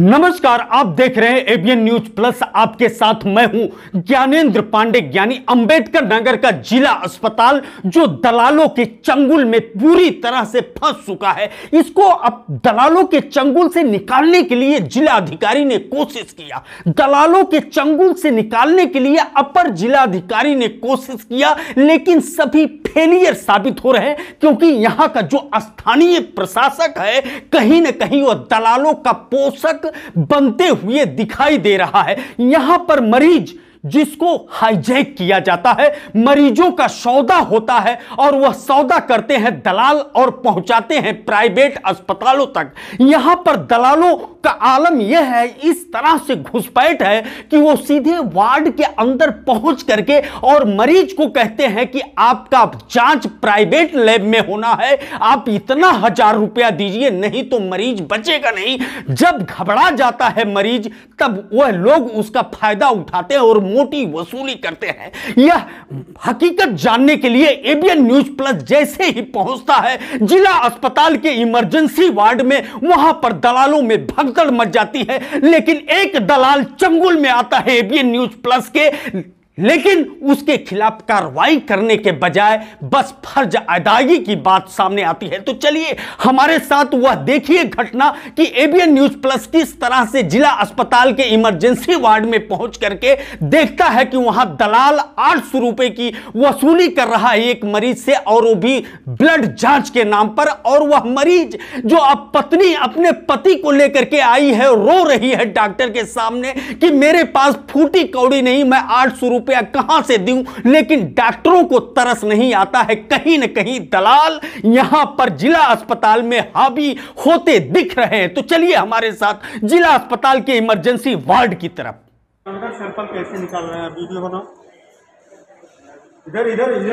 नमस्कार, आप देख रहे हैं एबीएन न्यूज प्लस। आपके साथ मैं हूं ज्ञानेंद्र पांडे। यानी अंबेडकर नगर का जिला अस्पताल जो दलालों के चंगुल में पूरी तरह से फंस चुका है, इसको अब दलालों के चंगुल से निकालने के लिए जिला अधिकारी ने कोशिश किया। दलालों के चंगुल से निकालने के लिए अपर जिला अधिकारी ने कोशिश किया, लेकिन सभी फेलियर साबित हो रहे हैं, क्योंकि यहां का जो स्थानीय प्रशासक है कहीं ना कहीं वो दलालों का पोषक बनते हुए दिखाई दे रहा है। यहां पर मरीज जिसको हाईजैक किया जाता है, मरीजों का सौदा होता है और वह सौदा करते हैं दलाल और पहुंचाते हैं प्राइवेट अस्पतालों तक। यहां पर दलालों का आलम यह है, इस तरह से घुसपैठ है कि वो सीधे वार्ड के अंदर पहुंच करके और मरीज को कहते हैं कि आपका जांच प्राइवेट लैब में होना है, आप इतना 1000 रुपया दीजिए, नहीं तो मरीज बचेगा नहीं। जब घबरा जाता है मरीज, तब वह लोग उसका फायदा उठाते हैं और मोटी वसूली करते हैं। यह हकीकत जानने के लिए एबीएन न्यूज प्लस जैसे ही पहुंचता है जिला अस्पताल के इमरजेंसी वार्ड में, वहां पर दलालों में भगदड़ मच जाती है। लेकिन एक दलाल चंगुल में आता है एबीएन न्यूज प्लस के, लेकिन उसके खिलाफ कार्रवाई करने के बजाय बस फर्ज अदायगी की बात सामने आती है। तो चलिए हमारे साथ वह देखिए घटना कि एबीएन न्यूज प्लस किस तरह से जिला अस्पताल के इमरजेंसी वार्ड में पहुंच करके देखता है कि वहां दलाल 800 रुपए की वसूली कर रहा है एक मरीज से, और वो भी ब्लड जांच के नाम पर। और वह मरीज जो अब पत्नी अपने पति को लेकर के आई है, रो रही है डॉक्टर के सामने कि मेरे पास फूटी कौड़ी नहीं, मैं 800 रुपया कहां से दूं। लेकिन डॉक्टरों को तरस नहीं आता है, कहीं न कहीं दलाल यहां पर जिला अस्पताल में हावी होते दिख रहे हैं। तो चलिए हमारे साथ जिला अस्पताल के इमरजेंसी वार्ड की तरफ। सैंपल कैसे निकाल रहे हैं, वीडियो बनाओ। इधर इधर इधर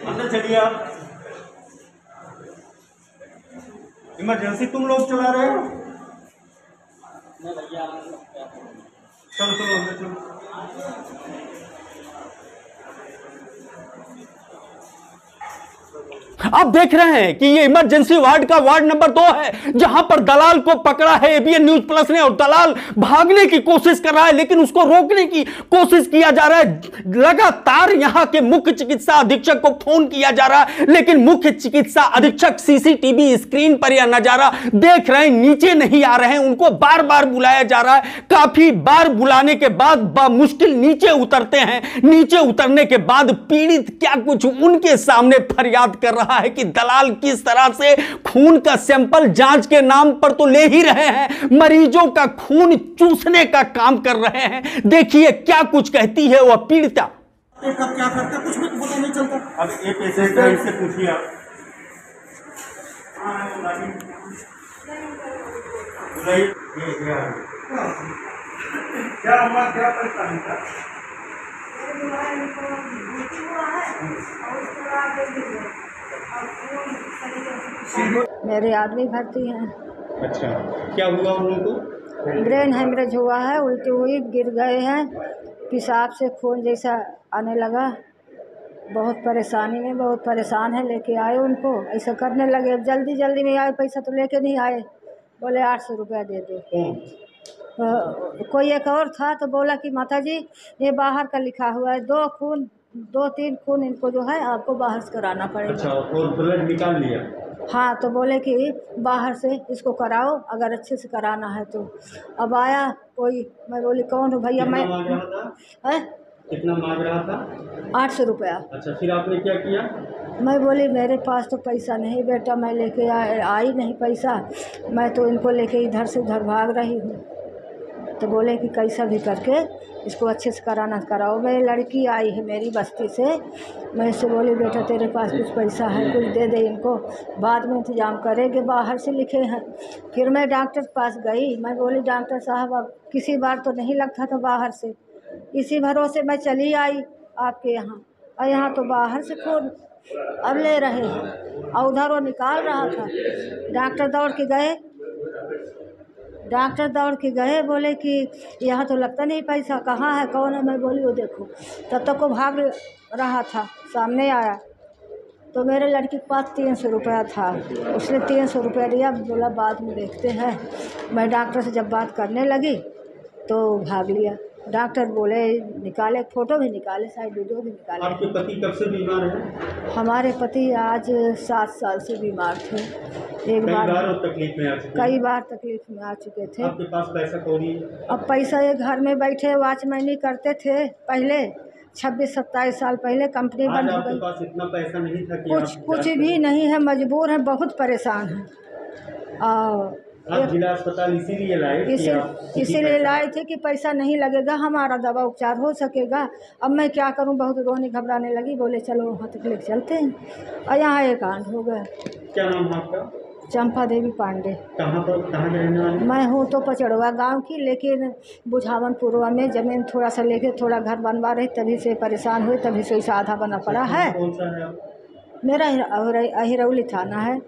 अंदर चलिए आप। इमरजेंसी तुम लोग चला रहे हो? चलो चलो अंदर चलो। आप देख रहे हैं कि ये इमरजेंसी वार्ड का वार्ड नंबर 2 है, जहां पर दलाल को पकड़ा है एबीएन न्यूज प्लस ने, और दलाल भागने की कोशिश कर रहा है, लेकिन उसको रोकने की कोशिश किया जा रहा है। लगातार यहां के मुख्य चिकित्सा अधीक्षक को फोन किया जा रहा है, लेकिन मुख्य चिकित्सा अधीक्षक सीसीटीवी स्क्रीन पर यह नजारा देख रहे हैं, नीचे नहीं आ रहे हैं। उनको बार बार बुलाया जा रहा है, काफी बार बुलाने के बाद मुश्किल नीचे उतरते हैं। नीचे उतरने के बाद पीड़ित क्या कुछ उनके सामने फरियाद कर रहा है कि दलाल किस तरह से खून का सैंपल जांच के नाम पर तो ले ही रहे हैं, मरीजों का खून चूसने का काम कर रहे हैं। देखिए क्या कुछ कहती है वह पीड़िता। कब क्या करते कुछ भी पता नहीं चलता। अब ये पेशेंट है, इससे पूछिए आप। क्या हुआ, क्या परेशानी था? मेरे आदमी भर्ती हैं। अच्छा, क्या हुआ उनको? ब्रेन हेमरेज हुआ है, उल्टी हुई, गिर गए हैं, पेशाब से खून जैसा आने लगा। बहुत परेशानी में, बहुत परेशान है। लेके आए उनको, ऐसा करने लगे, जल्दी जल्दी में आए, पैसा तो लेके नहीं आए, बोले 800 रुपया दे दो। कोई एक और था तो बोला कि माता जी ये बाहर का लिखा हुआ है, 2-3 खून इनको जो है आपको बाहर से कराना पड़ेगा। अच्छा, और ब्लड निकाल लिया? हाँ, तो बोले कि बाहर से इसको कराओ, अगर अच्छे से कराना है तो। अब आया कोई, मैं बोली कौन हो भैया? मैं कितना मांग रहा था? 800 रुपया। अच्छा, फिर आपने क्या किया? मैं बोली मेरे पास तो पैसा नहीं बेटा, मैं लेके आई नहीं पैसा, मैं तो इनको लेके इधर से उधर भाग रही हूँ। तो बोले कि कैसा भी करके इसको अच्छे से कराओ। मेरी लड़की आई है मेरी बस्ती से, मैं इससे बोली बेटा तेरे पास कुछ पैसा है, कुछ दे दे इनको, बाद में इंतजाम करेंगे, बाहर से लिखे हैं। फिर मैं डॉक्टर के पास गई, मैं बोली डॉक्टर साहब अब किसी बार तो नहीं लगता था बाहर से, इसी भरोसे मैं चली आई आपके यहाँ, और यहाँ तो बाहर से खून अब ले रहे हैं, और उधर वो निकाल रहा था। डॉक्टर दौड़ के गए, बोले कि यहाँ तो लगता नहीं पैसा, कहाँ है, कौन है? मैं बोली वो देखो, तब तक वो भाग रहा था, सामने आया। तो मेरे लड़की के पास 300 रुपया था। उसने 300 रुपया दिया, बोला बाद में देखते हैं। मैं डॉक्टर से जब बात करने लगी तो भाग लिया। डॉक्टर बोले निकाले, फ़ोटो भी निकाले, शायद वीडियो भी निकाले। आपके पति कब से बीमार हैं? हमारे पति आज 7 साल से बीमार थे। एक बार तकलीफ में आ चुके, कई बार तकलीफ में आ चुके थे। आपके पास पैसा कौड़ी? अब पैसा ये घर में बैठे वॉचमैनी करते थे पहले, 26-27 साल पहले कंपनी बंद हो गई। पास इतना पैसा नहीं था कि कुछ भी नहीं है, मजबूर है, बहुत परेशान है। और आप जिला अस्पताल इसीलिए लाए? इसीलिए लाए थे कि पैसा नहीं लगेगा, हमारा दवा उपचार हो सकेगा। अब मैं क्या करूं, बहुत रोने घबराने लगी। बोले चलो वहाँ तक लेके चलते हैं, और यहाँ एक कांड हो गया। क्या नाम है आपका? चंपा देवी पांडे। कहाँ रहने वाली? मैं हूँ तो पचड़वा गांव की, लेकिन बुझावन पूर्वा में ज़मीन थोड़ा सा लेके थोड़ा घर बनवा रही, तभी से परेशान हुई, तभी से इसे आधा बना पड़ा है। कौन सा है आप? मेरा अहिरौली थाना है।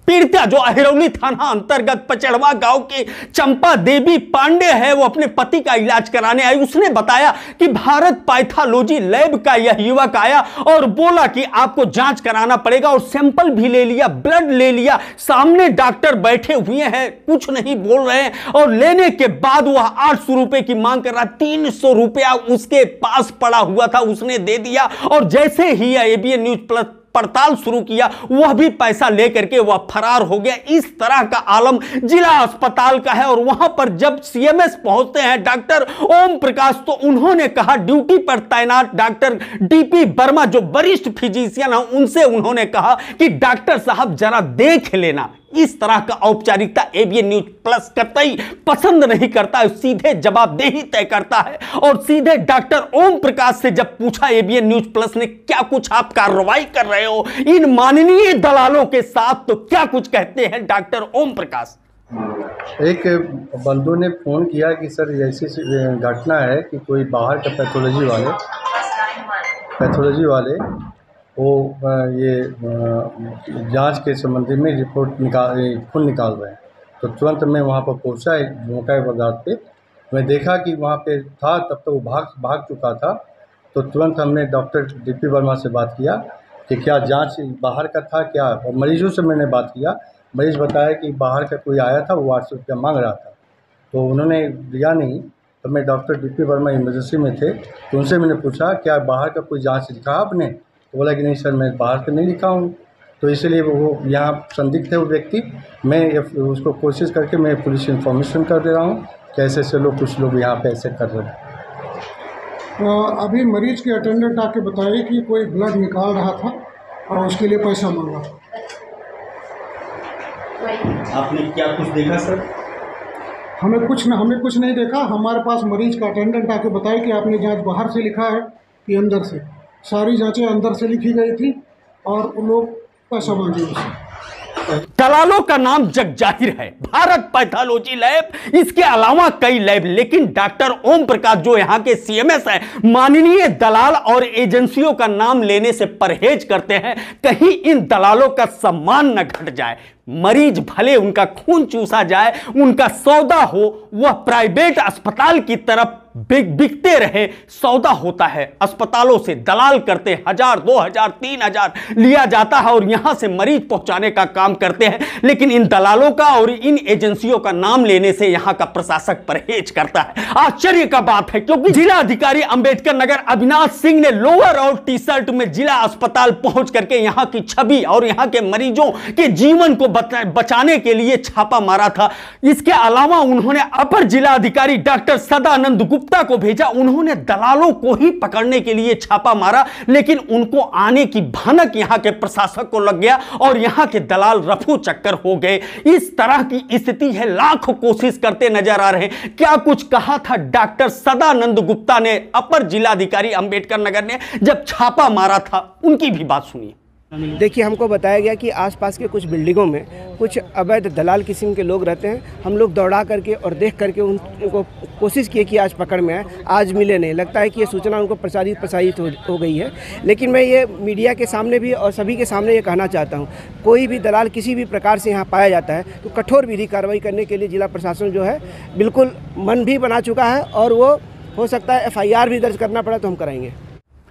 पीड़िता जो अहिरौली थाना अंतर्गत पचड़वा गांव की चंपा देवी पांडे है, वो अपने पति का इलाज कराने आई। उसने बताया कि भारत पैथोलॉजी लैब का यह युवक आया और बोला कि आपको जांच कराना पड़ेगा, और सैंपल भी ले लिया, ब्लड ले लिया। सामने डॉक्टर बैठे हुए हैं, कुछ नहीं बोल रहे हैं, और लेने के बाद वह 800 रुपए की मांग कर रहा। 300 रुपया उसके पास पड़ा हुआ था, उसने दे दिया। और जैसे ही एबीएन न्यूज प्लस पड़ताल शुरू किया, वह भी पैसा लेकर के वह फरार हो गया। इस तरह का आलम जिला अस्पताल का है। और वहां पर जब सीएमएस पहुंचते हैं डॉक्टर ओम प्रकाश, तो उन्होंने कहा, ड्यूटी पर तैनात डॉक्टर डीपी वर्मा जो वरिष्ठ फिजिशियन है, उनसे उन्होंने कहा कि डॉक्टर साहब जरा देख लेना। इस तरह का औपचारिकता एबीएन न्यूज प्लस कतई पसंद नहीं करता है, सीधे जवाबदेही तय करता है। और सीधे डॉक्टर ओम प्रकाश से जब पूछा एबीएन न्यूज प्लस ने, क्या कुछ आप कार्रवाई कर रहे हो इन माननीय दलालों के साथ, तो क्या कुछ कहते हैं डॉक्टर ओम प्रकाश? एक बंधु ने फ़ोन किया कि सर ऐसी घटना है कि कोई बाहर का पैथोलॉजी वाले वो ये जांच के संबंधी में रिपोर्ट खून निकाल रहे हैं। तो तुरंत मैं वहाँ पर पहुँचा, एक मौका पदार्थ पे मैं देखा कि वहाँ पे था, तब तो वो भाग चुका था। तो तुरंत हमने डॉक्टर डीपी वर्मा से बात किया कि क्या जांच बाहर का था क्या, और मरीजों से मैंने बात किया। मरीज़ बताया कि बाहर का कोई आया था, वो 800 रुपया मांग रहा था, तो उन्होंने दिया नहीं। तो मैं डॉक्टर डीपी वर्मा इमरजेंसी में थे, तो उनसे मैंने पूछा क्या बाहर का कोई जाँच लिखा आपने? तो बोला कि नहीं सर, मैं बाहर का नहीं लिखा हूँ। तो इसलिए वो यहाँ संदिग्ध है वो व्यक्ति, मैं उसको कोशिश करके मैं पुलिस इन्फॉर्मेशन कर दे रहा हूँ कि ऐसे ऐसे लोग, कुछ लोग यहाँ पे ऐसे कर रहे हैं। अभी मरीज के अटेंडेंट आके बताए कि कोई ब्लड निकाल रहा था और उसके लिए पैसा मांगा। आपने क्या कुछ देखा सर? हमें कुछ नहीं देखा। हमारे पास मरीज का अटेंडेंट आके बताया कि आपने जांच बाहर से लिखा है कि अंदर से। सारी जांचें अंदर से लिखी गई थी और उन लोग पैसा मांगे उससे। दलालों का नाम जग जाहिर है, भारत पैथोलॉजी लैब, इसके अलावा कई लैब। लेकिन डॉक्टर ओम प्रकाश जो यहाँ के सीएमएस है, माननीय दलाल और एजेंसियों का नाम लेने से परहेज करते हैं, कहीं इन दलालों का सम्मान न घट जाए। मरीज भले उनका खून चूसा जाए, उनका सौदा हो, वह प्राइवेट अस्पताल की तरफ बिकते रहे। सौदा होता है, अस्पतालों से दलाल करते 1000, 2000, 3000 लिया जाता है और यहां से मरीज पहुंचाने का काम करते हैं। लेकिन इन दलालों का और इन एजेंसियों का नाम लेने से यहां का प्रशासक परहेज करता है। आश्चर्य का बात है, क्योंकि जिला अधिकारी अंबेडकर नगर अविनाश सिंह ने लोअर और टी शर्ट में जिला अस्पताल पहुंच करके यहां की छवि और यहां के मरीजों के जीवन को बचाने के लिए छापा मारा था। इसके अलावा उन्होंने अपर जिला अधिकारी डॉक्टर सदानंद गुप्ता को भेजा। उन्होंने दलालों को ही पकड़ने के लिए छापा मारा, लेकिन उनको आने की भनक यहां के प्रशासक को लग गया और यहां के दलाल रफू चक्कर हो गए। इस तरह की स्थिति है, लाखों कोशिश करते नजर आ रहे हैं। क्या कुछ कहा था डॉक्टर सदानंद गुप्ता ने, अपर जिलाधिकारी अंबेडकर नगर ने जब छापा मारा था, उनकी भी बात सुनिए। देखिए, हमको बताया गया कि आसपास के कुछ बिल्डिंगों में कुछ अवैध दलाल किस्म के लोग रहते हैं। हम लोग दौड़ा करके और देख करके उनको कोशिश किए कि आज पकड़ में आए, आज मिले नहीं। लगता है कि ये सूचना उनको प्रसारित हो गई है। लेकिन मैं ये मीडिया के सामने भी और सभी के सामने ये कहना चाहता हूँ, कोई भी दलाल किसी भी प्रकार से यहाँ पाया जाता है तो कठोर विधि कार्रवाई करने के लिए जिला प्रशासन जो है बिल्कुल मन भी बना चुका है, और वो हो सकता है FIR भी दर्ज करना पड़ा तो हम कराएंगे।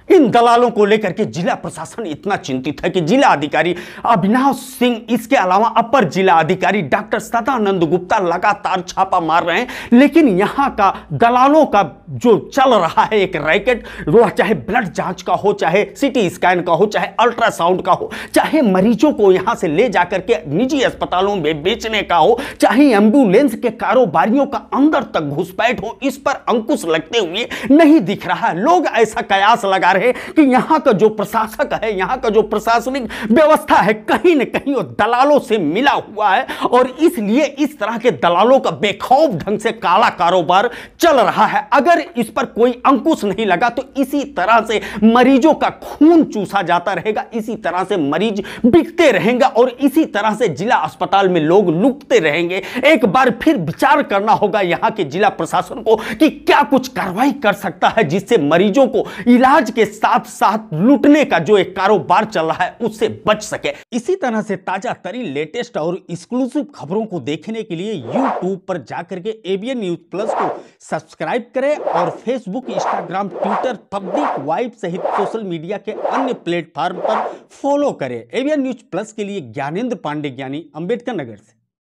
इन दलालों को लेकर के जिला प्रशासन इतना चिंतित है कि जिला अधिकारी अभिनव सिंह, इसके अलावा अपर जिला अधिकारी डॉक्टर सदानंद गुप्ता लगातार छापा मार रहे हैं, लेकिन यहां का दलालों का जो चल रहा है एक रैकेट, वो चाहे ब्लड जांच का हो, चाहे सीटी स्कैन का हो, चाहे अल्ट्रासाउंड का हो, चाहे मरीजों को यहां से ले जाकर के निजी अस्पतालों में बेचने का हो, चाहे एम्बुलेंस के कारोबारियों का अंदर तक घुसपैठ हो, इस पर अंकुश लगते हुए नहीं दिख रहा है। लोग ऐसा कयास लगा रहे कि यहां का जो प्रशासक है, यहां का जो प्रशासनिक व्यवस्था है, कहीं न कहीं वो दलालों से मिला हुआ है और इसलिए इस तरह के दलालों का बेखौफ ढंग से काला कारोबार चल रहा है। अगर इस पर कोई अंकुश नहीं लगा तो इसी तरह से मरीजों का खून चूसा जाता रहेगा, इसी तरह से मरीज बिकते रहेंगे और इसी तरह से जिला अस्पताल में लोग लुटते रहेंगे। एक बार फिर विचार करना होगा यहां के जिला प्रशासन को कि क्या कुछ कार्रवाई कर सकता है जिससे मरीजों को इलाज के साथ साथ लूटने का जो एक कारोबार चल रहा है उससे बच सके। इसी तरह से ताजा तरीन, लेटेस्ट और एक्सक्लूसिव खबरों को देखने के लिए YouTube पर जाकर के एबीएन न्यूज प्लस को सब्सक्राइब करें और Facebook, Instagram, Twitter, public vibe सहित सोशल मीडिया के अन्य प्लेटफॉर्म पर फॉलो करें। एबीएन न्यूज प्लस के लिए ज्ञानेंद्र पांडे, ज्ञानी, अंबेडकर नगर से।